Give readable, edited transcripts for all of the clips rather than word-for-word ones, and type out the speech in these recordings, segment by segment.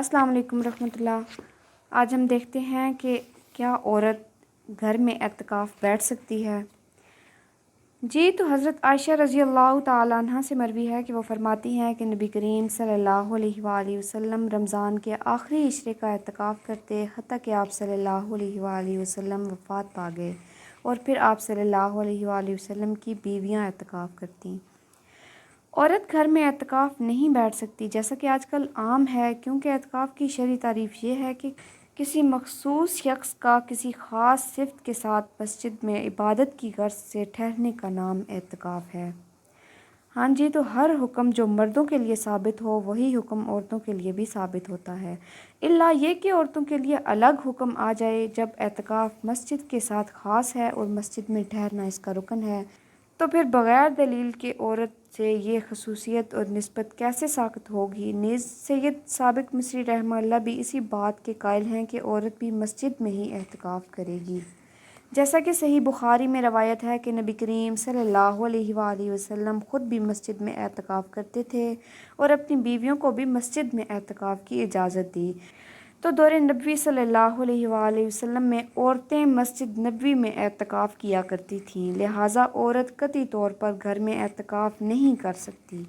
السلام علیکم ورحمۃ اللہ۔ آج ہم دیکھتے ہیں کہ کیا عورت گھر میں اعتکاف بیٹھ سکتی ہے۔ جی تو حضرت عائشہ رضی اللہ تعالیٰ عنہ سے مروی ہے کہ وہ فرماتی ہیں کہ نبی کریم صلی اللہ علیہ وآلہ وسلم رمضان کے آخری عشرے کا اعتکاف کرتے حتیٰ کہ آپ صلی اللہ علیہ وآلہ وسلم وفات پا گئے، اور پھر آپ صلی اللہ علیہ وآلہ وسلم کی بیویاں اعتکاف کرتیں۔ عورت گھر میں اعتکاف نہیں بیٹھ سکتی جیسا کہ آج کل عام ہے، کیونکہ اعتکاف کی شرعی تعریف یہ ہے کہ کسی مخصوص شخص کا کسی خاص صفت کے ساتھ مسجد میں عبادت کی غرض سے ٹھہرنے کا نام اعتکاف ہے۔ ہاں جی، تو ہر حکم جو مردوں کے لیے ثابت ہو وہی حکم عورتوں کے لیے بھی ثابت ہوتا ہے، الا یہ کہ عورتوں کے لیے الگ حکم آ جائے۔ جب اعتکاف مسجد کے ساتھ خاص ہے اور مسجد میں ٹھہرنا اس کا رکن ہے، تو پھر بغیر دلیل کے عورت سے یہ خصوصیت اور نسبت کیسے ثابت ہوگی؟ نیز سید سابق مصری رحمہ اللہ بھی اسی بات کے قائل ہیں کہ عورت بھی مسجد میں ہی اعتکاف کرے گی، جیسا کہ صحیح بخاری میں روایت ہے کہ نبی کریم صلی اللہ علیہ وآلہ وسلم خود بھی مسجد میں اعتکاف کرتے تھے اور اپنی بیویوں کو بھی مسجد میں اعتکاف کی اجازت دی۔ تو دور نبوی صلی اللہ علیہ وآلہ وسلم میں عورتیں مسجد نبوی میں اعتکاف کیا کرتی تھیں، لہٰذا عورت قطعی طور پر گھر میں اعتکاف نہیں کر سکتی۔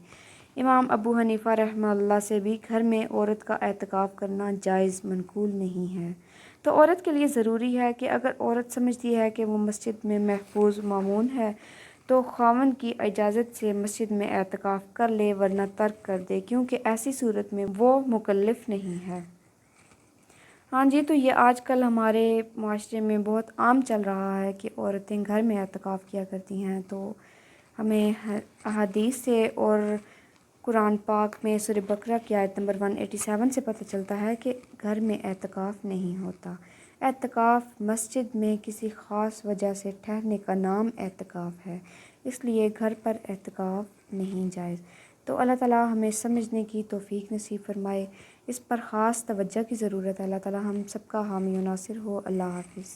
امام ابو حنیفہ رحمہ اللہ سے بھی گھر میں عورت کا اعتکاف کرنا جائز منقول نہیں ہے۔ تو عورت کے لیے ضروری ہے کہ اگر عورت سمجھتی ہے کہ وہ مسجد میں محفوظ مامون ہے تو خاوند کی اجازت سے مسجد میں اعتکاف کر لے، ورنہ ترک کر دے، کیونکہ ایسی صورت میں وہ مکلف نہیں ہے۔ ہاں جی، تو یہ آج کل ہمارے معاشرے میں بہت عام چل رہا ہے کہ عورتیں گھر میں اعتکاف کیا کرتی ہیں۔ تو ہمیں احادیث سے اور قرآن پاک میں سورہ بقرہ کی آیت نمبر 187 سے پتہ چلتا ہے کہ گھر میں اعتکاف نہیں ہوتا۔ اعتکاف مسجد میں کسی خاص وجہ سے ٹھہرنے کا نام اعتکاف ہے، اس لیے گھر پر اعتکاف نہیں جائز۔ تو اللہ تعالیٰ ہمیں سمجھنے کی توفیق نصیب فرمائے، اس پر خاص توجہ کی ضرورت ہے۔ اللہ تعالیٰ ہم سب کا حامی و ناصر ہو۔ اللہ حافظ۔